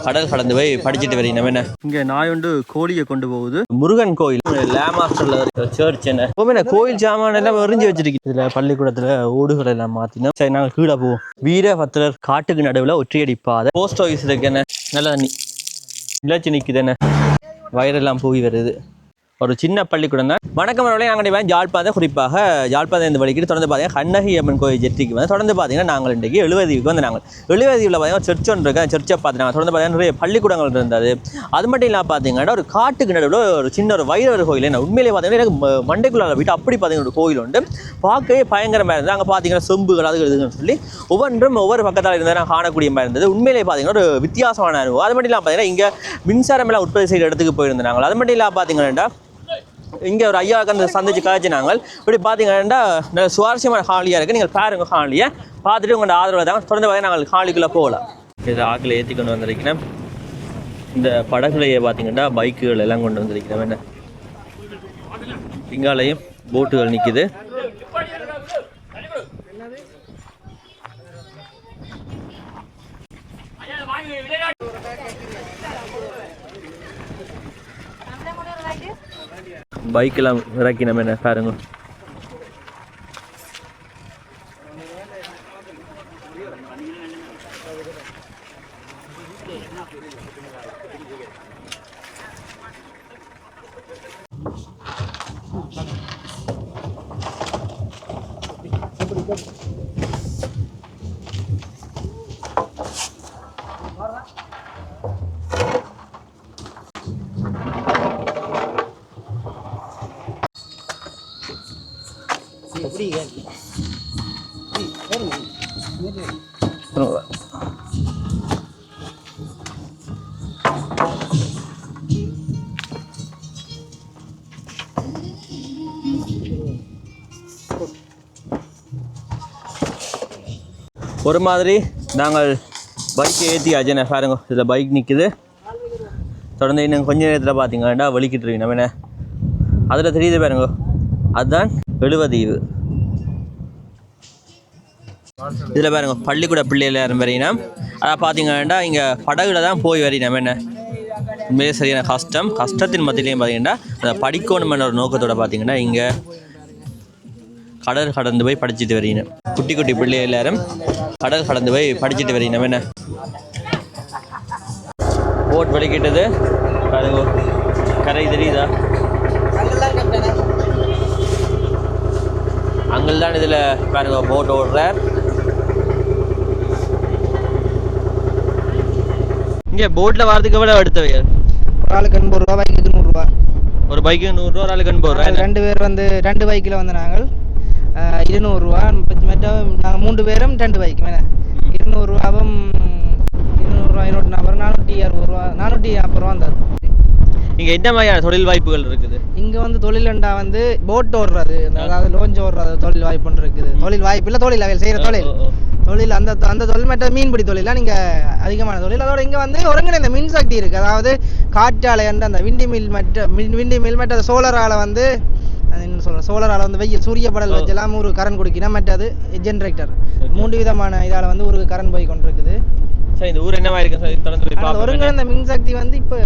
கடல் கடந்து போய் படிச்சுட்டு வரீங்க நம்ம என்ன இங்கே நாய் ஒன்று கோழியை கொண்டு போகுது முருகன் கோயில் லேமாஸ்டர்ல சர்ச் என்ன கோயில் சாமான எல்லாம் எறிஞ்சு வச்சிருக்கு இதுல பள்ளிக்கூடத்துல ஓடுகள் எல்லாம் மாத்தினோம். சரி நாங்கள் கீழே போவோம். வீரபத்திரர் காட்டுக்கு நடுவில் ஒற்றையடி பாதை போஸ்ட் ஆஃபீஸ் இருக்கு என்ன நல்லா நிலச்சி நிற்குது என்ன வயரெல்லாம் போய் வருது. ஒரு சின்ன பள்ளிக்கூடம் தான். வணக்கம் அவர்களே, நாங்கள் யாழ்ப்பாணத்தை குறிப்பாக யாழ்ப்பாணம் இந்த வழிக்கு தொடர்ந்து பார்த்தீங்கன்னா கண்ணகி அம்மன் கோயில் ஜெட்டிக்கு வந்து தொடர்ந்து பார்த்தீங்கன்னா நாங்கள் இன்றைக்கு எழுவதீவுக்கு வந்து நாங்கள் எழுவதீவில் பார்த்தீங்கன்னா சர்ச் ஒன்று இருக்கு. சர்ச்சை பார்த்துனாங்க. தொடர்ந்து பார்த்தீங்கன்னா நிறைய பள்ளிக்கூடங்கள் இருந்தது. அது மட்டும் இல்லாமல் பார்த்தீங்கன்னா ஒரு காட்டுக்கு நடுவில் ஒரு சின்ன ஒரு வைரவர் கோயில் என்ன உண்மையிலே பார்த்தீங்கன்னா எனக்கு மண்டைக்குள்ளார போயிட்டு அப்படி பார்த்தீங்கன்னா ஒரு கோயில் உண்டு. பார்க்கவே பயங்கரமாக இருந்தது. அங்கே பார்த்தீங்கன்னா செம்புகள் அது இருக்குதுன்னு சொல்லி ஒவ்வொன்றும் ஒவ்வொரு பக்கத்தில் இருந்தால் நான் காணக்கூடிய மாதிரி இருந்தது. உண்மையிலே பார்த்தீங்கன்னா ஒரு வித்தியாசமான அனுபவம். அது மட்டும் இல்லாமல் பார்த்தீங்கன்னா இங்கே மின்சாரம் எல்லாம் உற்பத்தி செய்கிற இடத்துக்கு போயிருந்தாங்க. அது மட்டும் இல்லாமல் பார்த்தீங்கன்னா இங்கே ஒரு ஐயாவுக்கு அந்த சந்திச்சு காய்ச்சினாங்க. இப்படி பார்த்தீங்கன்னா நல்ல சுவாரஸ்யமான ஹாலியாக இருக்குது. நீங்கள் பாருங்க ஹாலியை பார்த்துட்டு உங்களோட ஆதரவு தான் தொடர்ந்து பார்த்தீங்கன்னா நாங்கள் ஹாலிக்குள்ளே போகலாம். இது ஆக்கில் ஏற்றி கொண்டு வந்திருக்கிறேன். இந்த படகுலையே பார்த்தீங்கன்னா பைக்குகள் எல்லாம் கொண்டு வந்திருக்கிறேன். என்ன இங்காலையும் போட்டுகள் நிற்குது. பைக்கெல்லாம் இறக்கி நம்ம என்ன பாருங்க. ஒரு மாதிரி நாங்கள் பைக்கை ஏற்றியாச்சுண்ணே பாருங்க. இதில் பைக் நிற்குது. தொடர்ந்து இன்னும் கொஞ்சம் நேரத்தில் பார்த்தீங்கன்னா வலிக்கிட்டு இருக்கு நம்ம என்ன அதில் தெரியுது பாருங்க. அதுதான் எழுவதீவு. இதில் பாருங்க பள்ளிக்கூட பிள்ளைகள் யாரும் வரீங்கன்னா அதை பார்த்தீங்கன்னா இங்கே படகுல தான் போய் வரீங்க நம்ம என்ன உண்மையே சரியான கஷ்டத்தின் மத்தியிலையும் பார்த்தீங்கன்னா அதை படிக்கணுமென்ற ஒரு நோக்கத்தோடு பார்த்தீங்கன்னா இங்கே கடல் கடந்து போய் படிச்சுட்டு வரீங்க. குட்டி குட்டி பிள்ளை எல்லாரும் கடல் கடந்து போய் படிச்சுட்டு வரீங்க நம்ம என்ன போட் வலிக்கிட்டது பாருங்க. கரை தெரியுதா? அங்கே தான் இதில் பாருங்க போட் ஓடுறார். இங்கே போட்டில் வரதுக்கு எவ்வளோ எடுத்தவையா? ஒரு ஆளுக்கு 80 ரூபா, பைக்குக்கு 100 ரூபா. ஒரு பைக்கு 100 ரூபா, ஒரு ஆளுக்கு 80 ரூபா. 2 பேர் வந்து 2 பைக்கில் வந்து நாங்கள் 200 ரூபா. மற்ற நாங்கள் 3 பேரும் 2 பைக்கு வேணா 200 ரூபாவும் 200 ரூபா 460 ரூபா 440 ரூபா வந்தார். இங்கே என்ன மாதிரியான தொழில் வாய்ப்புகள் இருக்குது? இங்கே வந்து தொழிலண்டா வந்து போட் ஓடுறது, அதாவது லோஞ்ச் ஓடுறது தொழில் வாய்ப்புன்னு இருக்குது. தொழில் வாய்ப்பு இல்லை, தொழில் அவையில் செய்கிற தொழில் அந்த தொழில் மற்ற மீன்பிடி தொழிலாம் நீங்கள் அதிகமான தொழில். அதோட இங்கே வந்து ஒருங்கிணைந்த மின்சக்தி இருக்குது. அதாவது காற்றாலை என்ற அந்த விண்டி மில் மற்ற சோலரால் வந்து என்ன சொல்கிறேன், சோலரால் வந்து வெயில் சூரிய படல் வச்செல்லாம் ஒரு கரண்ட் குடிக்கணும். மற்றது ஜென்ரேட்டர் 3 விதமான இதால் வந்து ஒரு கரண்ட் போய் கொண்டு இருக்குது. சரி, இந்த ஊர் என்னவா இருக்கு? ஒருங்கிணைந்த மின்சக்தி வந்து இப்போ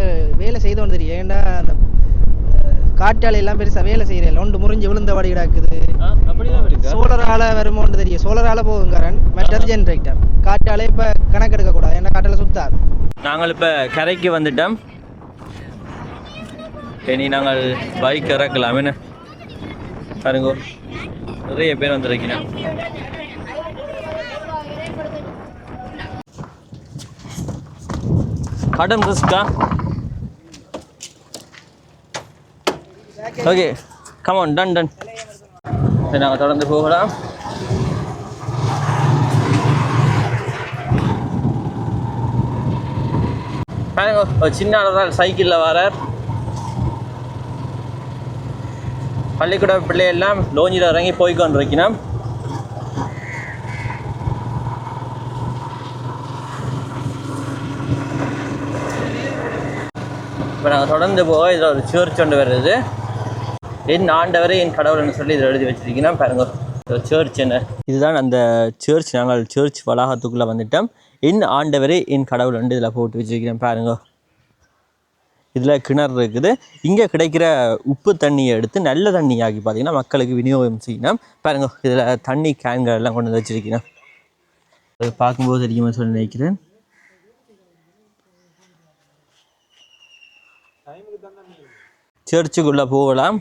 வேலை செய்தோன்னு தெரியும். ஏன்டா அந்த காற்றாலை எல்லாம் பெருசாக வேலை செய்யறதில்ல. ஒன்று முறிஞ்சு விழுந்த வடி கிடக்குது. சோலரால வருமோன்னு தெரியும். சோலரால போகும் கரண்ட், மற்றது ஜென்ரேட்டர். காற்றாலை இப்போ கணக்கெடுக்க கூடாது, ஏன்னா காற்றாலை சுத்தாது. நாங்கள் இப்போ கரைக்கு வந்துட்டோம். இனி நாங்கள் பைக் இறக்கலாம். என்ன பாருங்க, நிறைய பேர் வந்துருக்கீங்க. கடன் ரிஸ்கா? Okay, come on, done. சரி, நாங்கள் தொடர்ந்து போகலாம். ஒரு சின்ன சைக்கிளில் வரார். பள்ளிக்கூட பிள்ளையெல்லாம் லோஞ்சில் இறங்கி போய்க்கொண்டு இருக்கணும். இப்போ நாங்கள் தொடர்ந்து போக இதில் ஒரு சர்ச் ஒன்று வருது. என் ஆண்டவரே என் கடவுள்னு சொல்லி இதில் எழுதி வச்சிருக்கீங்கன்னா பாருங்க. சர்ச் என்ன இதுதான் அந்த சர்ச். நாங்கள் சர்ச் வளாகத்துக்குள்ளே வந்துட்டோம். என் ஆண்டவரே என் கடவுள் வந்து இதில் போட்டு வச்சுருக்கிறேன் பாருங்க. இதில் கிணறு இருக்குது. இங்கே கிடைக்கிற உப்பு தண்ணியை எடுத்து நல்ல தண்ணியாகி பார்த்தீங்கன்னா மக்களுக்கு விநியோகம் செய்யணும் பாருங்க. இதில் தண்ணி கேன்கள் எல்லாம் கொண்டு வந்து வச்சுருக்கிறேன். அது பார்க்கும்போது தெரியுமா சொல்லி நினைக்கிறேன். சர்ச்சுக்குள்ளே போகலாம்.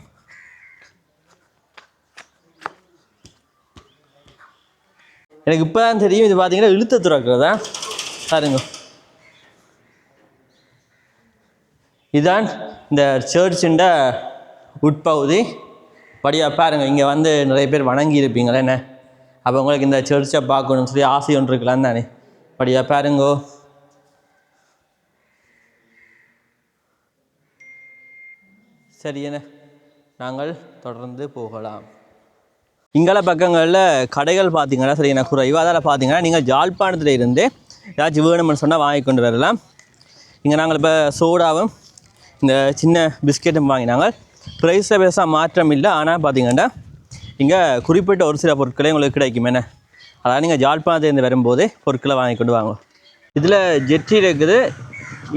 எனக்கு இப்போ தான் தெரியும் இது பார்த்தீங்கன்னா இழுத்த துறக்கிறதா பாருங்க. இதுதான் இந்த சர்ச்சுண்ட உட்பகுதி படியாக பாருங்க. இங்கே வந்து நிறைய பேர் வணங்கி இருப்பீங்களே என்ன, அப்போ உங்களுக்கு இந்த சர்ச்சை பார்க்கணும்னு சொல்லி ஆசை ஒன்று இருக்கலாம் தானே. படியாக பாருங்கோ. சரி என்ன, நாங்கள் தொடர்ந்து போகலாம். இங்கால பக்கங்களில் கடைகள் பார்த்தீங்கன்னா சரி எனக்கு குறைவாக அதில் பார்த்தீங்கன்னா நீங்கள் ஜாழ்ப்பாணத்தில் இருந்து ஏதாச்சும் வேணும்னு சொன்னால் வாங்கி கொண்டு வரலாம். இங்கே நாங்கள் இப்போ சோடாவும் இந்த சின்ன பிஸ்கெட்டும் வாங்கினாங்க. ப்ரைஸில் பெருசாக மாற்றம் இல்லை. ஆனால் பார்த்தீங்கன்னா இங்கே குறிப்பிட்ட ஒரு சில பொருட்களே உங்களுக்கு கிடைக்கும் என்ன. அதாவது நீங்கள் ஜாழ்ப்பாணத்துலேருந்து வரும்போதே பொருட்களை வாங்கி கொண்டு வாங்க. இதில் ஜெட்டி இருக்குது.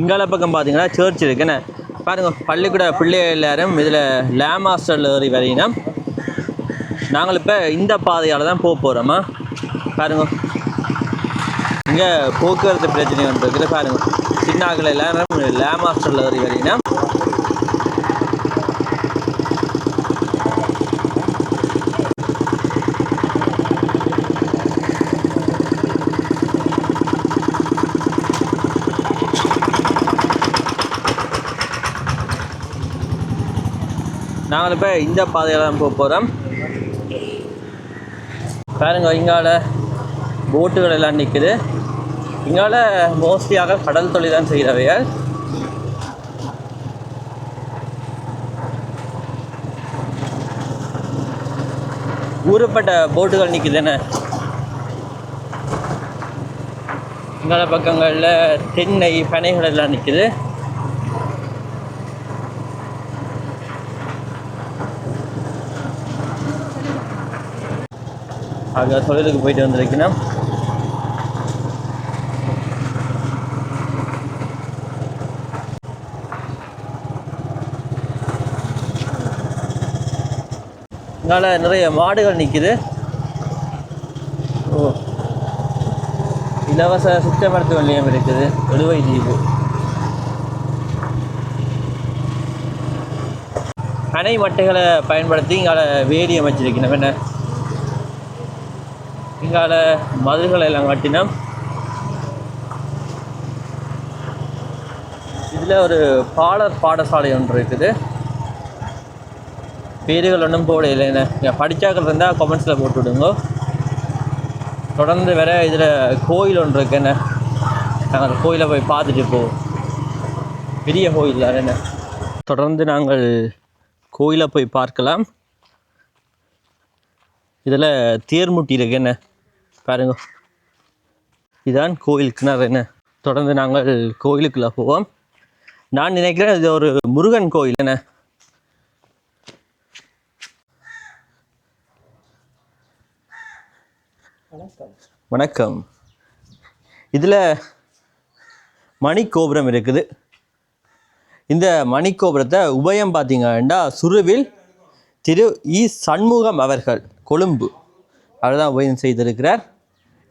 இங்கால பக்கம் பார்த்தீங்கன்னா சர்ச் இருக்குன்னு பாருங்க. பள்ளிக்கூட பிள்ளைகள் எல்லாரும் இதில் லேமாஸ்டரில் ஏறி வரையினா நாங்கள் இப்போ இந்த பாதையால் தான் போக போகிறோமா பாருங்க. இங்கே போக்குவரத்து பிரச்சனை ஒன்று இருக்குது பாருங்க. சின்னாக்கள் எல்லாரும் லேமாஸ்டரில் ஏறி வரையினா நாங்கள் இப்போ இந்த பாதையில் தான் போக போகிறோம் பாருங்க. இங்கால போட்டுகள் எல்லாம் நிற்குது. இங்கால மோஸ்ட்லியாக கடல் தொழில் தான் செய்கிறவையால் ஊறப்பட்ட போட்டுகள் நிற்குது என்ன. இங்கால பக்கங்களில் தென்னை பனைகள் எல்லாம் நிற்குது. ஆக தொழிலுக்கு போயிட்டு வந்திருக்கணும். இதனால நிறைய மாடுகள் நிற்குது. ஓ, இலவச சித்த மருத்துவ நிலையம் இருக்குது எழுவை தீவு. அணை மட்டைகளை பயன்படுத்தி இங்கால வேலி அமைச்சிருக்கணும் என்ன. இங்கால மதுகளை எல்லாம் கட்டினோம். இதில் ஒரு பாடசாலை ஒன்று இருக்குது. பேருகள் ஒன்றும் போடையில்லை என்ன. படித்தாக்கள் இருந்தால் கமெண்ட்ஸில் போட்டு விடுங்க. தொடர்ந்து வேற இதில் கோயில் ஒன்று இருக்கு என்ன. நாங்கள் கோயிலை போய் பார்த்துட்டு போவோம். பெரிய கோயில் தான் என்ன. தொடர்ந்து நாங்கள் கோயிலை போய் பார்க்கலாம். இதில் தேர்முட்டி இருக்கு என்ன பாருங்க. இதுதான் கோயில் கிணறு என்ன. தொடர்ந்து நாங்கள் கோயிலுக்குள்ளே போவோம். நான் நினைக்கிறேன் இது ஒரு முருகன் கோயில் என்ன. வணக்கம். இதில் மணிக்கோபுரம் இருக்குது. இந்த மணிக்கோபுரத்தை உபயம் பார்த்தீங்கன்னா சுருவில் திரு இ சண்முகம் அவர்கள் கொழும்பு அவர்தான் உபயம் செய்திருக்கிறார்.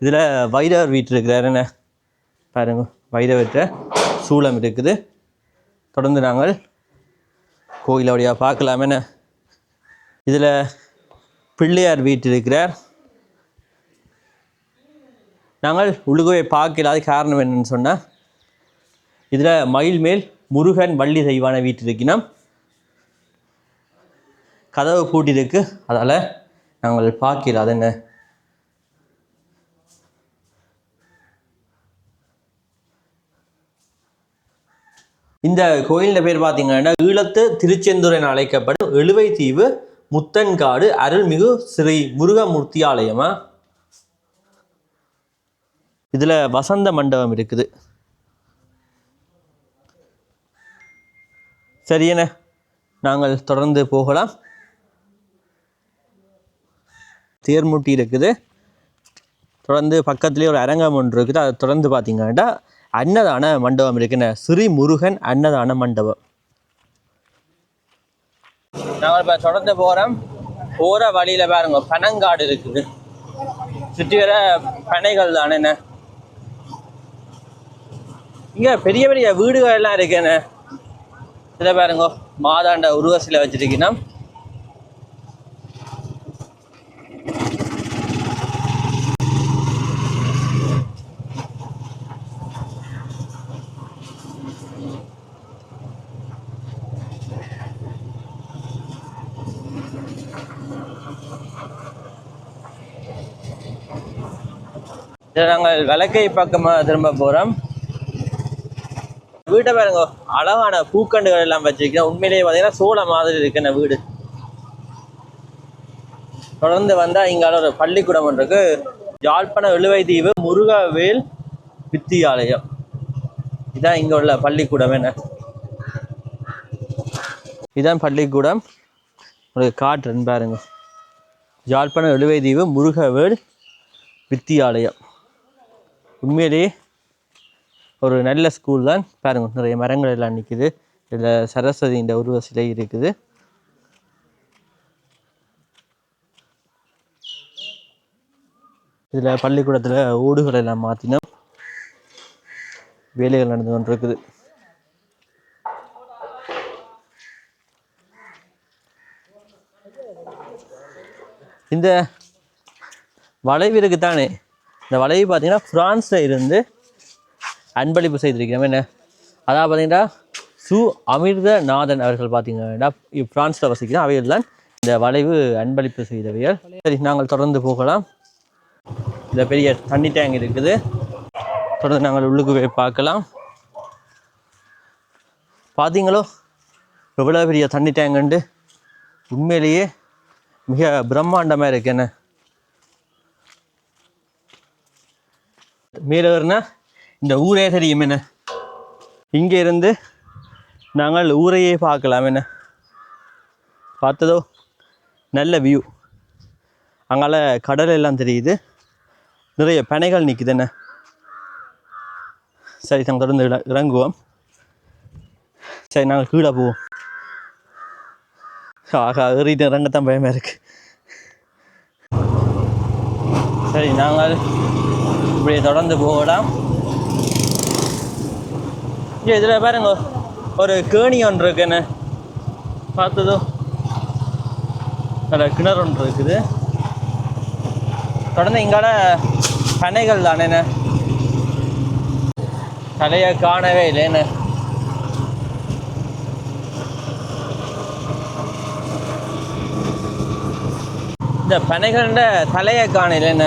இதில் வைரவர் வீட்டு இருக்கிறார் என்ன பாருங்க. வைரவற்ற சூளம் இருக்குது. தொடர்ந்து நாங்கள் கோயிலோடைய பார்க்கலாம் என்ன. இதில் பிள்ளையார் வீட்டு இருக்கிறார். நாங்கள் உழுகுவை பார்க்கலாத காரணம் என்னன்னு சொன்னால் இதில் மயில் மேல் முருகன் வள்ளி தெய்வான வீட்டு இருக்கணும். கதவு பூட்டிருக்கு, அதால் நாங்கள் பார்க்கல. என்ன இந்த கோயிலின் பேர் பார்த்தீங்கன்னா ஈழத்து திருச்செந்தூர் என அழைக்கப்படும் எழுவை தீவு முத்தன்காடு அருள்மிகு ஸ்ரீ முருகமூர்த்தி ஆலயமா. இதில் வசந்த மண்டபம் இருக்குது. சரியென நாங்கள் தொடர்ந்து போகலாம். தேர்முட்டி இருக்குது. தொடர்ந்து பக்கத்துலேயே ஒரு அரங்கம் ஒன்று இருக்குது. அதை தொடர்ந்து பார்த்தீங்கன்னா அன்னதான மண்டபம் இருக்குன்னு, ஸ்ரீ முருகன் அன்னதான மண்டபம். நாங்கள் இப்போ தொடர்ந்து போகிற வழியில் பாருங்க பனங்காடு இருக்குது. சுற்றி வர பனைகள் தானே என்ன. இங்கே பெரிய பெரிய வீடுகள் எல்லாம் இருக்குன்னு. இதில் பாருங்க மாதாண்ட உருவசில வச்சுருக்கீங்கன்னா. நாங்கள் விளக்கை பக்கமாக திரும்ப போகிறோம். வீட்டை பாருங்க அழகான பூக்கண்டுகள் எல்லாம் வச்சிருக்கோம். உண்மையிலேயே பார்த்தீங்கன்னா சோள மாதிரி இருக்குன்னு வீடு. தொடர்ந்து வந்தால் இங்கால ஒரு பள்ளிக்கூடம் ஒன்று இருக்கு. யாழ்ப்பாணம் எழுவைதீவு முருகவேல் வித்தியாலயம். இதான் இங்கே உள்ள பள்ளிக்கூடம். என்ன இதான் பள்ளிக்கூடம். ஒரு காட்டுன்னு பாருங்க. யாழ்ப்பாணம் எழுவைதீவு முருகவேல் வித்தியாலயம். உண்மையிலேயே ஒரு நல்ல ஸ்கூல் தான். பாருங்க நிறைய மரங்கள் எல்லாம் நிற்குது. இதில் சரஸ்வதியின் உருவ சிலை இருக்குது. இதில் பள்ளிக்கூடத்தில் ஓடுகள் எல்லாம் மாற்றினோம். வேலைகள் நடந்து கொண்டு இருக்குது. இந்த வளைவு இருக்குத்தானே, இந்த வளைவு பார்த்தீங்கன்னா பிரான்ஸில் இருந்து அன்பளிப்பு செய்திருக்கிறோம். என்ன அதாவது பார்த்தீங்கன்னா அமிர்தநாதன் அவர்கள் பார்த்தீங்கன்னா பிரான்ஸில் வசிக்கிறோம். அவைகள் தான் இந்த வளைவு அன்பளிப்பு செய்தவைகள். சரி, நாங்கள் தொடர்ந்து போகலாம். இந்த பெரிய தண்ணி டேங்க் இருக்குது. தொடர்ந்து நாங்கள் உள்ளுக்கு போய் பார்க்கலாம். பார்த்தீங்களோ எவ்வளோ பெரிய தண்ணி டேங்குண்டு. உண்மையிலேயே மிக பிரம்மாண்டமாக இருக்கு. என்ன மேலேன்னா இந்த ஊரே தெரியும். என்ன இங்கே இருந்து நாங்கள் ஊரையே பார்க்கலாம். என்ன பார்த்ததோ நல்ல வியூ. அங்கால கடல் எல்லாம் தெரியுது. நிறைய பனைகள் நிற்குது. என்ன சரி, நாங்கள் தொடர்ந்து இறங்குவோம். சரி, நாங்கள் கீழே போவோம். ஆகா, ஏறிட்டு இறங்கத்தான் பயமாக இருக்கு. சரி, நாங்கள் இப்படி தொடர்ந்து போகலாம். இங்கே இதில் பாருங்க ஒரு கேணி ஒன்று இருக்கு. என்ன பார்த்ததோ அதில் கிணறு ஒன்று இருக்குது. தொடர்ந்து இங்கால பனைகள் தானே. என்ன தலையை காணவே இல்லை. என்ன இந்த பனைகள தலையை காணல. என்ன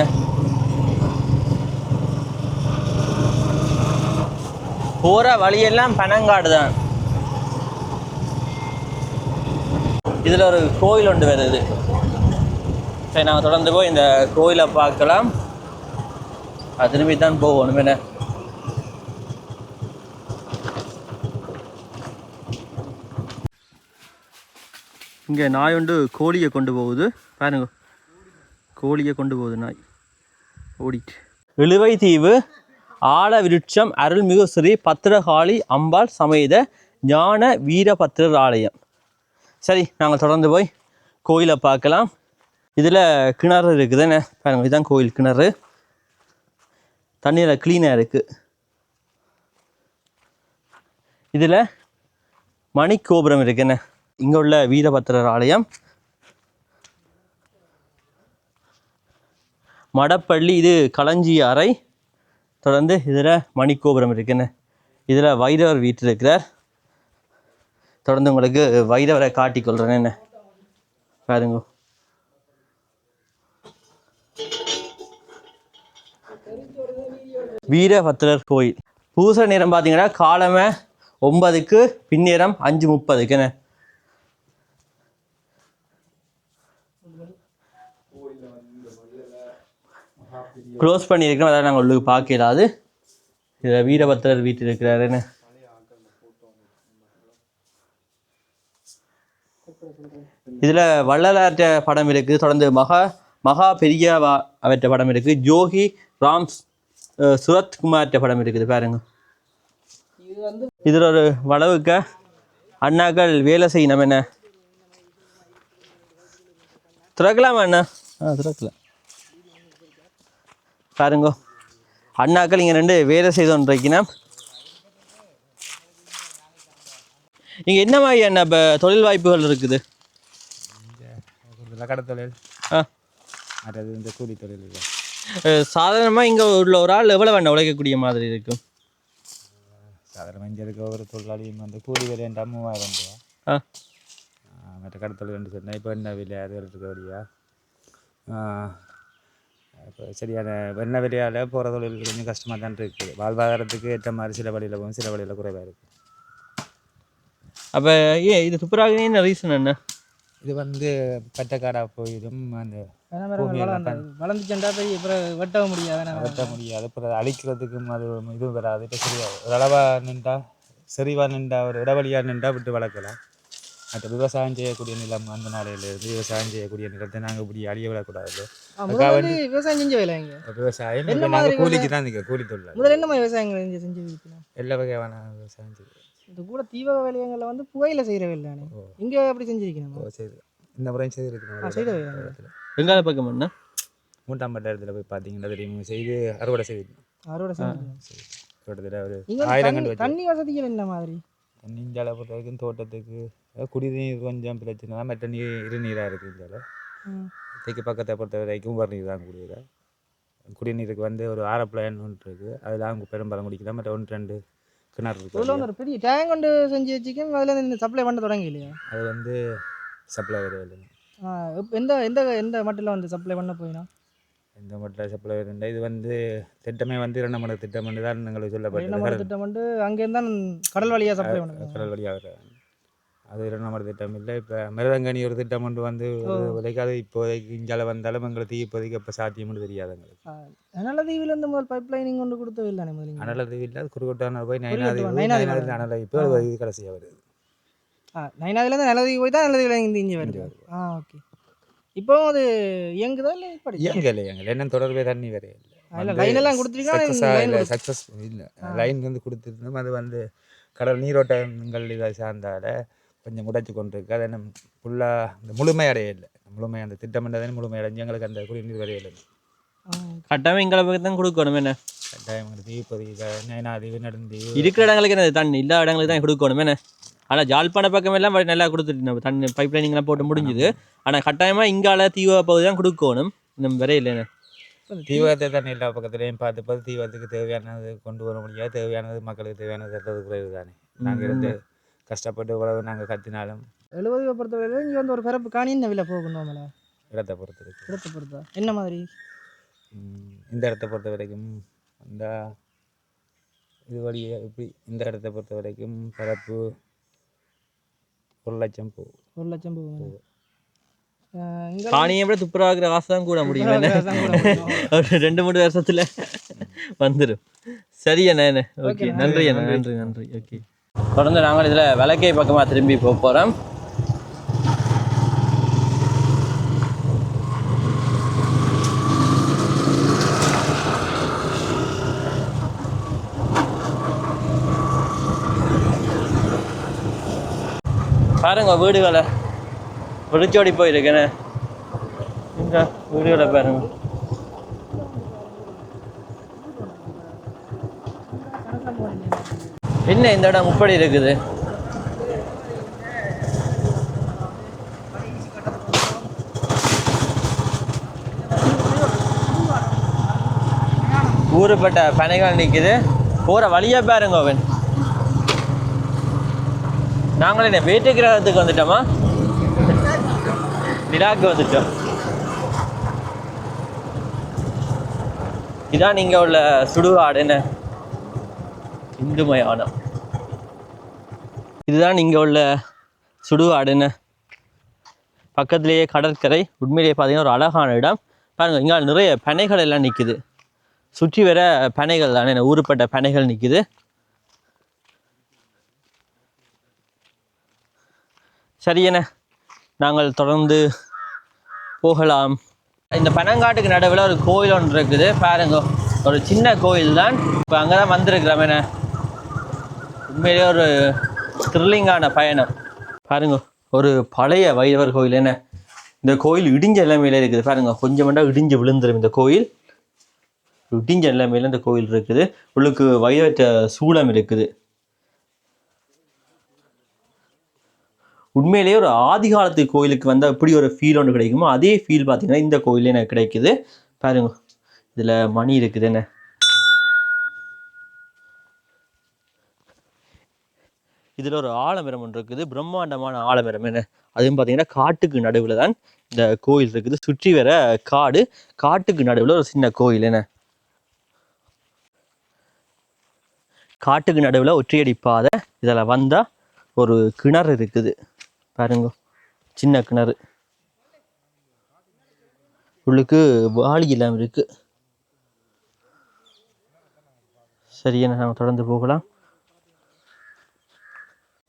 போகிற வழியெல்லாம் பனங்காடு தான். இதில் ஒரு கோயில் ஒன்று வருது. சரி, நாங்கள் தொடர்ந்து போய் இந்த கோயிலை பார்க்கலாம். அது திரும்பி தான் போகணும். என்ன இங்கே நாய் ஒன்று கோழியை கொண்டு போகுது. பாருங்க, கோழியை கொண்டு போகுது நாய் ஓடிட்டு. எழுவைதீவு ஆல விருட்சம் அருள்மிகு ஸ்ரீ பத்திரகாளி அம்பாள் சமேத ஞான வீரபத்திரர் ஆலயம். சரி, நாங்கள் தொடர்ந்து போய் கோயிலை பார்க்கலாம். இதில் கிணறு இருக்குது. என்ன பாருங்க, இதுதான் கோயில் கிணறு. தண்ணியில் க்ளீனாக இருக்குது. இதில் மணிக்கோபுரம் இருக்கு. என்ன இங்கே உள்ள வீரபத்திரர் ஆலயம். மடப்பள்ளி இது களஞ்சி அறை. தொடர்ந்து இதில் மணிக்கோபுரம் இருக்குன்னு. இதில் வைரவர் வீட்டில் இருக்கிறார். தொடர்ந்து உங்களுக்கு வைரவரை காட்டிக்கொள்கிறேன். என்ன பாருங்க, வீரபத்திரர் கோயில். பூசை நேரம் பார்த்தீங்கன்னா காலமே 9க்கு, பின்னேரம் 5:30. என்ன க்ளோஸ் பண்ணியிருக்கோம். அதாவது நாங்கள் உள்ளுக்கு பார்க்கலாது. இதில் வீரபத்திரர் வீட்டில் இருக்கிறாருன்னு. இதில் வள்ளலாற்ற படம் இருக்குது. தொடர்ந்து மகா பெரியவா அவற்ற படம் இருக்குது. ஜோகி ராம் சுரத்குமார்ட்ட படம் இருக்குது பாருங்க. இதில் ஒரு வளவுக்க அண்ணாக்கள் வேலை செய்யணும். என்ன திறக்கலாமா அண்ணா? திறக்கலாம் பாருங்க. அண்ணாக்கள் இங்கே 2 வேலை செய்தோன்றிருக்கணும். இங்கே என்ன மாதிரி அண்ணா இப்போ தொழில் வாய்ப்புகள் இருக்குது? கடத்தொழில், அது இந்த கூலி தொழில். சாதாரணமாக இங்கே உள்ள ஒரு ஆள் எவ்வளோ வேண்டாம் உழைக்கக்கூடிய மாதிரி இருக்கும்? சாதாரணமாக இங்கே இருக்க ஒரு தொழிலாளியும் வந்து கூலி விலை 3000 ரூபா. மற்ற கடத்தொழில் ரெண்டு சொன்னால் இப்போ என்ன விலை அது இருக்க வழியா இப்போ சரியான வெண்ண விலையால் போகிற தொழில் கொஞ்சம் கஷ்டமாக தான் இருக்குது. வாழ்வாதாரத்துக்கு ஏற்ற மாதிரி சில வழியில் போகும், சில வழியில் குறைவாக இருக்குது. அப்போ ஏன் இது துப்புராக என்ன ரீசன் என்ன? இது வந்து பட்டக்காடாக போயிடும். அந்த வளர்ந்துச்சுண்டா போய் வெட்ட முடியாது, அப்புறம் அழிக்கிறதுக்கும் அது இதுவும் வராது. இப்போ சரியா ஒரு அளவாக நின்றா, செறிவாக நின்றா, ஒரு இடவழியாக நின்றா விட்டு வளர்க்கலாம். மற்ற விவசாயம் செய்யக்கூடிய நிலம் அந்த நாளையிலேருந்து விவசாயம் செய்யக்கூடிய நிலத்தை நாங்கள் இப்படி அழிய விடக்கூடாது. விவசாயம் செஞ்ச வேலை விவசாயம் நாங்கள் கூலிக்கு தான் நிற்கிறோம், கூலி தொழில். முதல்ல என்ன மாதிரி விவசாயங்கள் செஞ்சு எல்லா வகையான விவசாயம் செய்யும். இந்த கூட தீவக வேலையங்களில் வந்து புகையில செய்கிற வேலை இங்கே அப்படி செஞ்சுருக்கணும். சரி, இந்த முறையும் செய்திருக்கணும். வெங்காய பக்கம் என்ன 3ஆம் பட்ட இடத்துல போய் பார்த்தீங்கன்னா தெரியும், செய்து அறுவடை செய்திருக்கணும். அறுவடை கிட்டத்தட்ட ஒரு 1000 தண்ணி வசதிகள் என்ன மாதிரி? தண்ணி இந்தியாவை பொறுத்த வரைக்கும் தோட்டத்துக்கு குடிநீர் கொஞ்சம் பிரச்சனை தான். மற்ற நீர் இருநீராக இருக்குது இந்தியாவில். தெற்கு பக்கத்தை பொறுத்த வரைக்கும் உவர் நீர் தான் கூடியது. குடிநீருக்கு வந்து ஒரு ஆரப்பிளான் ஒன்று இருக்குது, அதில் அவங்க பெரும்பாலும் குடிக்கலாம். மற்ற 1-2 கிணறு இருக்குது. ஒரு பெரிய டேங்க் கொண்டு செஞ்சு வச்சுக்கோங்க. அதில் இந்த சப்ளை பண்ண தொடங்கி இல்லையா? அது வந்து சப்ளை வரையில்லை. எந்த எந்த எந்த மட்டில் வந்து சப்ளை பண்ண போயினா? எந்த மட்டில் சப்ளை வருண்டா? இது வந்து திட்டமே வந்து 2 மணி திட்டம் தான் எங்களுக்கு சொல்லப்பட்டது. திட்டம் வந்து அங்கேருந்து தான் கடல் வழியாக சப்ளை பண்ணுங்க. கடல் வழியாக அது 2 மணி திட்டம் இல்லை. இப்போ மிருதங்கனி ஒரு திட்டம் கொண்டு வந்து விலைக்காது இப்போதைக்கு இஞ்சால வந்தாலும் எங்களுக்கு இப்போதைக்கு இப்போ சாத்தியம்னு தெரியாது எங்களுக்கு. அனல தீவிலேருந்து முதல் பைப் லைனிங் கொண்டு கொடுத்தது இல்லை. அனல தீவில் அது குறுக்கோட்டான போய் நைனாதி அனலை இப்போ இது கடைசியாக வருது. நைனாதிலேருந்து நிலதீவு போய் தான் நிலதீவில் இங்கே வருது. ஓகே. இப்போ அது இயங்குதா இல்லை? இயங்கலை என்ன தொடர்பே தண்ணி வரைய இல்லை. லைனெல்லாம் கொடுத்துருக்கோம். சக்ஸஸ் இல்லை. லைன் வந்து கொடுத்துருந்தோம். அது வந்து கடல் நீரோட்டங்கள் இதை சார்ந்தால கொஞ்சம் முடைச்சி கொண்டு இருக்கு. அது என்ன ஃபுல்லாக இந்த முழுமை அடையலை. முழுமை அந்த திட்டமிட்டதானே முழுமை அடைஞ்சு எங்களுக்கு அந்த குடிநீர் வரையில்லை. கட்டாயம் எங்களை பக்கம் தான் கொடுக்கணும். என்ன கட்டாயம் தீபதிக நயனாதீவு நடுந்தீவு இருக்கிற இடங்களுக்கு என்ன தண்ணி இல்லாத இடங்களுக்கு தான் கொடுக்கணும். என்ன ஆனால் ஜாழ்ப்பாண பக்கம் எல்லாம் நல்லா கொடுத்துட்டு தண்ணி பைப் லைனிங்லாம் போட்டு முடிஞ்சுது. ஆனால் கட்டாயமாக இங்கால தீவ பகுதி தான் கொடுக்கணும். இன்னும் வரையில்லை. தீவிரத்தை தண்ணி எல்லா பக்கத்துலேயும் பார்த்து தீவிரத்துக்கு தேவையானது கொண்டு வர முடியாது. தேவையானது மக்களுக்கு தேவையானது தர்றது குறைவு தானே. நாங்கள் இருந்து கஷ்டப்பட்டு உழவு நாங்கள் கத்தினாலும் 70 பொறுத்தவரை இங்கே வந்து ஒரு பிறப்பு காணி என்ன விலை போகணும்? இடத்தை பொறுத்த வரைக்கும். இடத்தை பொறுத்தா என்ன மாதிரி? இந்த இடத்த பொறுத்த வரைக்கும் அந்த இது வழியே இப்படி இந்த இடத்த பொறுத்த வரைக்கும் பரப்பு 1 லட்சம் போகும். 1 லட்சம் போகும். காணியை விட துப்புராகிற காசு தான் கூட முடியும். 2-3 வருஷத்துல வந்துடும். சரி அண்ணா. ஓகே, நன்றி அண்ணா. நன்றி. ஓகே, தொடர்ந்து நாங்கள் இதில் விளக்கை பக்கமாக திரும்பி போகிறோம். பாருங்க வீடுகளை விழிச்சோடி போயிருக்கேன்னு. இந்த வீடுகளை பாருங்க. என்ன இந்த இடம் இப்படி இருக்குது? ஊறுப்பட்ட பனைகள் நிற்குது. போகிற வழியா பாருங்க. அவன் நாங்கள் என்ன வேட்டு கிரகத்துக்கு வந்துட்டோமா? நிலாக்கு வந்துட்டோம். இதான் இங்கே உள்ள சுடுகாடு. என்ன இந்து மயானம். இதுதான் இங்கே உள்ள சுடுகாடுன்னு. பக்கத்துலேயே கடற்கரை. உண்மையிலேயே பார்த்தீங்கன்னா ஒரு அழகான இடம். பாருங்கள், இங்கே நிறைய பனைகள் எல்லாம் நிற்குது. சுற்றி வர பனைகள் தானே, ஊறுப்பட்ட பனைகள் நிற்குது. சரியண்ணே, நாங்கள் தொடர்ந்து போகலாம். இந்த பனங்காட்டுக்கு நடுவில் ஒரு கோயில் ஒன்று இருக்குது பாருங்க. ஒரு சின்ன கோயில் தான். இப்போ அங்கே தான் வந்திருக்கிறோம். என்ன உண்மையிலேயே ஒரு த்ரில்லிங்கான பயணம் பாருங்க. ஒரு பழைய வைரவர் கோயில். என்ன இந்த கோயில் இடிஞ்ச நிலைமையில இருக்குது பாருங்க. கொஞ்சம் மட்டும் இடிஞ்சு விழுந்துடும் இந்த கோயில். இடிஞ்ச நிலைமையில இந்த கோயில் இருக்குது. உள்ளுக்கு வைரவற்ற சூளம் இருக்குது. உண்மையிலேயே ஒரு ஆதி காலத்து கோயிலுக்கு வந்தால் எப்படி ஒரு ஃபீல் ஒன்று கிடைக்குமோ அதே ஃபீல் பார்த்தீங்கன்னா இந்த கோயிலே எனக்கு கிடைக்குது பாருங்க. இதில் மணி இருக்குது. என்ன இதில் ஒரு ஆலமரம் ஒன்று இருக்குது. பிரம்மாண்டமான ஆலமரம். என்ன அதுவும் பார்த்தீங்கன்னா காட்டுக்கு நடுவில் தான் இந்த கோயில் இருக்குது. சுற்றி வர காடு, காட்டுக்கு நடுவில் ஒரு சின்ன கோயில். என்ன காட்டுக்கு நடுவில் ஒற்றையடி பாதை. இதில் வந்தால் ஒரு கிணறு இருக்குது பாருங்க. சின்ன கிணறு. உள்ளுக்கு வாளி எல்லாம் இருக்கு. சரி, என்ன நாங்கள் தொடர்ந்து போகலாம்.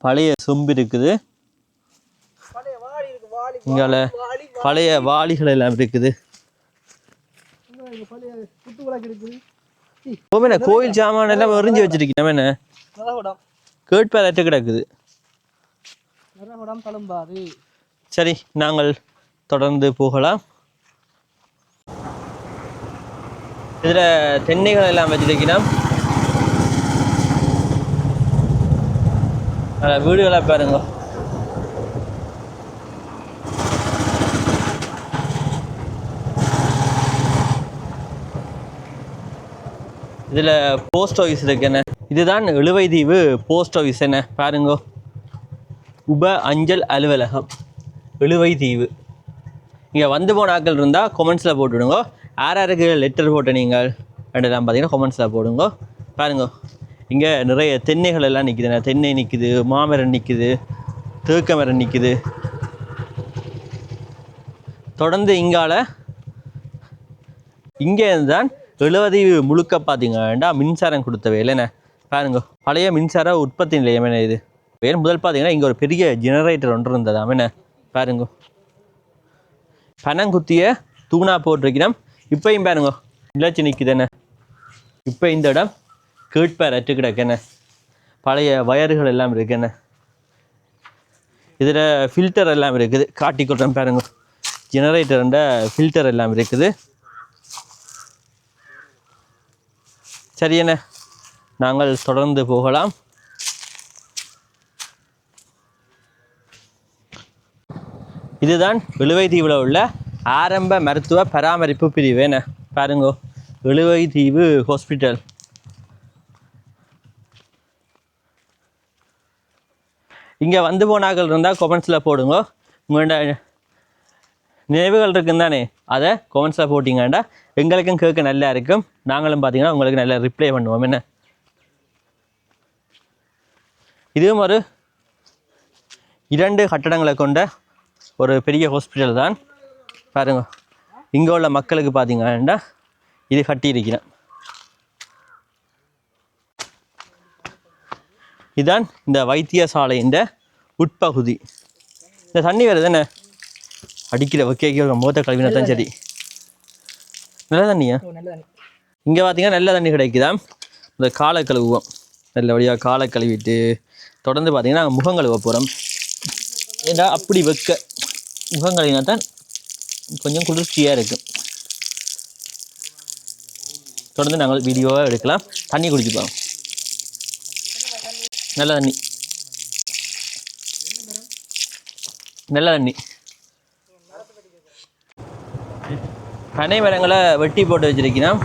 பழைய சொம்பு இருக்குது. இங்கால பழைய வாளிகள் எல்லாம் இருக்குது. கோயில் சாமான எல்லாம் எறிஞ்சு வச்சிருக்கீங்க. என்ன கேட்பாட்டு கிடக்குது. சரி, நாங்கள் தொடர்ந்து போகலாம். இதில் தென்னைகள் எல்லாம் வச்சிருக்கணும். வீடுகளை பாருங்க. இதில் போஸ்ட் ஆஃபீஸ் இருக்கு. என்ன இதுதான் எழுவைதீவு போஸ்ட் ஆஃபீஸ். என்ன பாருங்க, உப அஞ்சல் அலுவலகம் எழுவைதீவு. இங்கே வந்து போன ஆட்கள் இருந்தால் கொமெண்ட்ஸில் போட்டுவிடுங்க. யாருக்கு லெட்டர் போட்ட நீங்கள் ரெண்டுலாம் பார்த்தீங்கன்னா கொமெண்ட்ஸில் போடுங்க. பாருங்க, இங்கே நிறைய தென்னைகள் எல்லாம் நிற்குது. தென்னை நிற்குது, மாமரம் நிற்குது, தேக்க மரம் நிற்குது. தொடர்ந்து இங்கே தான் எழுவதீவு முழுக்க பார்த்தீங்கன்னா மின்சாரம் கொடுத்த வேலைண்ணே பாருங்க. பழைய மின்சார உற்பத்தி நிலையம். என்ன இது வேறு முதல் பார்த்தீங்கன்னா இங்கே ஒரு பெரிய ஜெனரேட்டர் ஒன்று இருந்ததாம். என்ன பாருங்க, பனங்குத்திய தூணா போட்டிருக்கிறோம். இப்பையும் பாருங்க இல்லாச்சி நிற்குது. என்ன இப்போ இந்த இடம் கேட்பார் அட்டு கிடக்கு. என்ன பழைய வயர்கள் எல்லாம் இருக்கு. என்ன இதில் ஃபில்டர் எல்லாம் இருக்குது. காட்டி கொடுறேன் பாருங்க. ஜெனரேட்டர்ன்ற ஃபில்டர் எல்லாம் இருக்குது. சரி, என்ன நாங்கள் தொடர்ந்து போகலாம். இதுதான் எழுவைதீவில் உள்ள ஆரம்ப மருத்துவ பராமரிப்பு பிரிவு. என்ன பாருங்க, எழுவைதீவு ஹாஸ்பிட்டல். இங்கே வந்து போனாக்கள் இருந்தால் கொமெண்ட்ஸில் போடுங்க. உங்களோட நினைவுகள் இருக்குன்னு தானே, அதை கொமெண்ட்ஸில் போட்டிங்கண்டா எங்களுக்கும் கேட்க நல்லா இருக்கும். நாங்களும் பார்த்தீங்கன்னா உங்களுக்கு நல்லா ரிப்ளை பண்ணுவோம். என்ன இதுவும் ஒரு 2 கட்டடங்களை கொண்ட ஒரு பெரிய ஹாஸ்பிட்டல் தான் பாருங்க. இங்கே உள்ள மக்களுக்கு பார்த்தீங்கன்னா இது கட்டியிருக்கிறேன். இதுதான் இந்த வைத்தியசாலையின் உட்பகுதி. இந்த தண்ணி வருது. என்ன அடிக்கிற வைக்க மோத்த கழுவினா தான் சரி. நல்ல தண்ணியா? இங்கே பார்த்தீங்கன்னா நல்ல தண்ணி கிடைக்குதான். இந்த காலை கழுவுவோம். நல்லபடியாக காலை கழுவிட்டு தொடர்ந்து பார்த்தீங்கன்னா முகம் கழுவ போகிறோம். ஏண்டா அப்படி வைக்க முகம் கழுவினா தான் கொஞ்சம் குளிர்ச்சியாக இருக்கும். தொடர்ந்து நாங்கள் வீடியோவாக எடுக்கலாம். தண்ணி குடிச்சுப்போம். நல்ல தண்ணி, நல்ல தண்ணி. பனை மரங்களை வெட்டி போட்டு வச்சிருக்கிறோம்.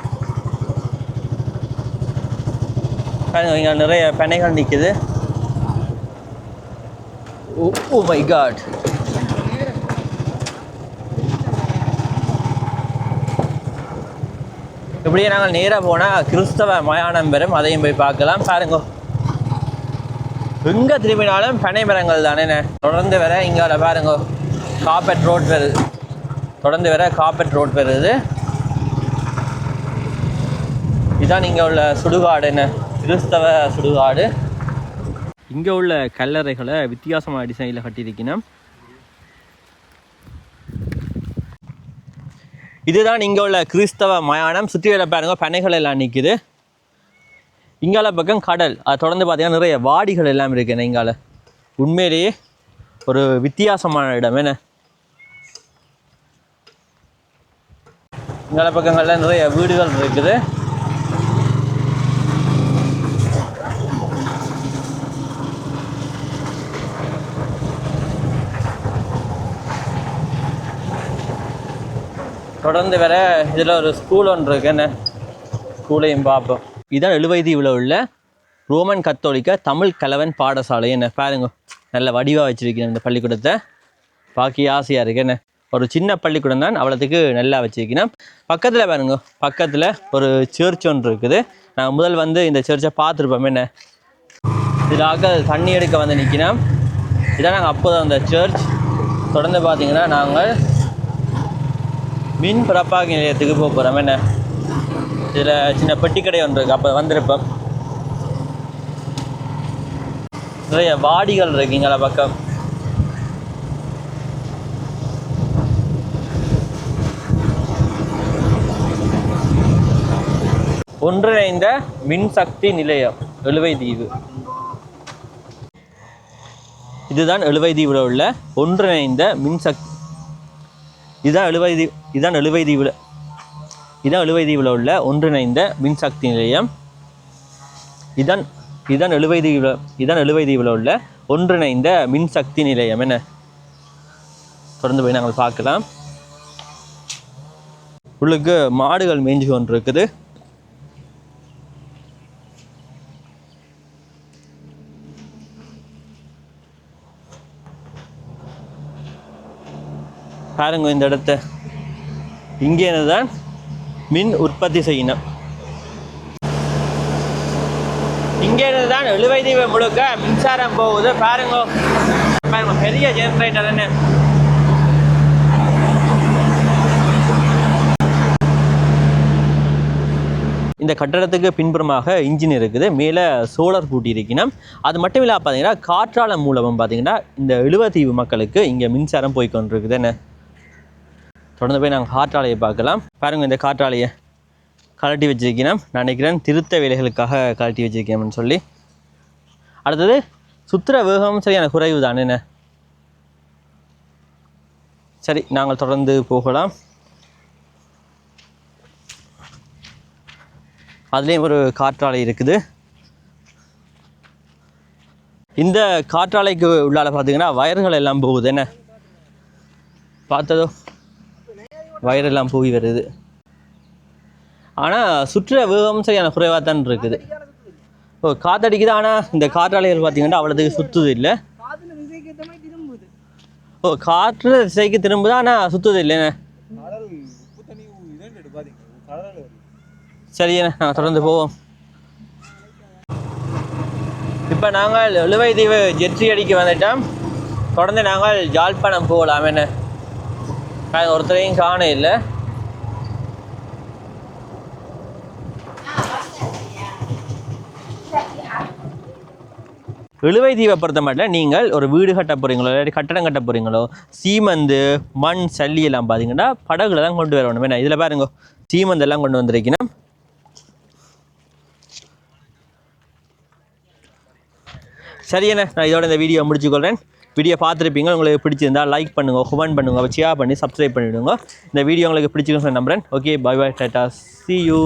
இங்கே நிறைய பனைகள் நிற்குது. Oh my God. இப்படியே நாங்கள் நேராக போனால் கிறிஸ்தவ மயானம் பெறும். அதையும் போய் பார்க்கலாம். பாருங்க, எங்கே திரும்பினாலும் பனை மரங்கள் தானே. தொடர்ந்து வர இங்கே பாருங்க கார்பெட் ரோட் வருது. தொடர்ந்து வர கார்பெட் ரோட் வருது. இதுதான் இங்கே உள்ள சுடுகாடு. என்ன கிறிஸ்தவ சுடுகாடு. இங்கே உள்ள கல்லறைகளை வித்தியாசமான டிசைனில் கட்டியிருக்கணும். இதுதான் இங்கே உள்ள கிறிஸ்தவ மயானம். சுற்றி வர பாருங்க பனைகள் எல்லாம் நிற்குது. இங்கால பக்கம் கடல், அது தொடர்ந்து பார்த்தீங்கன்னா நிறைய வாடிகள் எல்லாம் இருக்குது. இங்கால உண்மையிலேயே ஒரு வித்தியாசமான இடம். என்ன இங்கால பக்கங்களில் நிறைய வீடுகள் இருக்குது. தொடர்ந்து வேற இதில் ஒரு ஸ்கூல் ஒன்று இருக்கு. என்ன ஸ்கூலையும் பார்ப்போம். இதான் எழுவைதீவில் உள்ள ரோமன் கத்தோலிக்க தமிழ் கலவன் பாடசாலை. என்ன பாருங்க, நல்ல வடிவாக வச்சுருக்கேன் இந்த பள்ளிக்கூடத்தை. பாக்கி ஆசையாக இருக்கு. என்ன ஒரு சின்ன பள்ளிக்கூடம் தான், அவ்வளோத்துக்கு நல்லா வச்சுருக்கணும். பக்கத்தில் பாருங்க, பக்கத்தில் ஒரு சர்ச் ஒன்று இருக்குது. நாங்கள் முதல் வந்து இந்த சர்ச்சை பார்த்துருப்போம். என்ன இதாக தண்ணி எடுக்க வந்து நிற்கணும். இதான் நாங்கள் அப்போ தான் அந்த சர்ச். தொடர்ந்து பார்த்தீங்கன்னா நாங்கள் மின் பிறப்பாக நிலையத்துக்கு போக போகிறோம். என்ன இதில் சின்ன பெட்டிக்கடை ஒன்று இருக்குது, அப்போ வந்திருப்போம். நிறைய வாடிகள் இருக்குங்களா பக்கம். ஒன்றிணைந்த மின்சக்தி நிலையம் எழுவைதீவு. இதுதான் எழுவைதீவில் உள்ள ஒன்றிணைந்த மின்சக்தி. இதுதான் எழுவைதீவில் உள்ள ஒன்றிணைந்த மின்சக்தி நிலையம். இதான் எழுவைதீவில் உள்ள ஒன்றிணைந்த மின்சக்தி நிலையம். என்ன தொடர்ந்து போய் நாங்கள் பார்க்கலாம். உள்ளுக்கு மாடுகள் மேய்ஞ்சு கொண்டு இருக்குது. பாருங்க இந்த இடத்த. இங்கே தான் மின் உற்பத்தி செய்யணும். இங்கே தான் எழுவைதீவு முழுக்க மின்சாரம் போகுது. பாருங்க பெரிய ஜெனரேட்டர். என்ன இந்த கட்டடத்துக்கு பின்புறமாக இன்ஜின் இருக்குது. மேலே சோலார் பூட்டி இருக்கணும். அது மட்டும் இல்லாமல் பார்த்தீங்கன்னா காற்றாலை மூலமும் பார்த்தீங்கன்னா இந்த எழுவைதீவு மக்களுக்கு இங்கே மின்சாரம் போய்கொண்டிருக்குது. என்ன தொடர்ந்து போய் நாங்கள் காற்றாலையை பார்க்கலாம். பாருங்கள் இந்த காற்றாலையை கலட்டி வச்சிருக்கணும். நான் நினைக்கிறேன் திருத்த வேலைகளுக்காக கலட்டி வச்சிருக்கேன்னு சொல்லி. அடுத்தது சுற்றுற வேகம் சரியான குறைவு தான். என்ன சரி, நாங்கள் தொடர்ந்து போகலாம். அதுலேயும் ஒரு காற்றாலை இருக்குது. இந்த காற்றாலைக்கு உள்ளால பார்த்தீங்கன்னா வயர்கள் எல்லாம் போகுது. என்ன பார்த்ததோ வயரெல்லாம் போய் வருது. ஆனால் சுற்றுற வேகம் சரியான குறைவாக தான் இருக்குது. காற்றடிக்குது. ஆனால் இந்த காற்றாலைகள் பார்த்தீங்கன்னா அவ்வளோத்துக்கு சுற்றுது இல்லை. காற்று திசைக்கு திரும்புது, ஆனால் சுற்றுது இல்லைண்ணே. சரிண்ணே, நாங்கள் தொடர்ந்து போவோம். இப்போ நாங்கள் எழுவைதீவு ஜெட்ரி அடிக்க வந்துட்டோம். தொடர்ந்து நாங்கள் யாழ்ப்பாணம் போகலாம். என்ன ஒருத்தரையும் காண இல்லை. எழுவைதீவை பொறுத்த மட்டும் நீங்கள் ஒரு வீடு கட்ட போகிறீங்களோ இல்லாட்டி கட்டடம் கட்ட போகிறீங்களோ சீமந்து மண் சல்லி எல்லாம் பார்த்தீங்கன்னா படகுல தான் கொண்டு வரணும். என்ன இதில் பாருங்க சீமந்து எல்லாம் கொண்டு வந்திருக்கணும். சரியண்ணே, நான் இதோட இந்த வீடியோ முடிச்சுக்கொள்கிறேன். வீடியோ பார்த்துருப்பீங்க. உங்களுக்கு பிடிச்சிருந்தா லைக் பண்ணுங்கள், கமெண்ட் பண்ணுங்கள், ஷேர் பண்ணி சப்ஸ்கிரைப் பண்ணிவிடுங்க. இந்த வீடியோ உங்களுக்கு பிடிச்சிருக்குன்னு நம்புகிறேன். ஓகே, பை பை, டாடா, see you.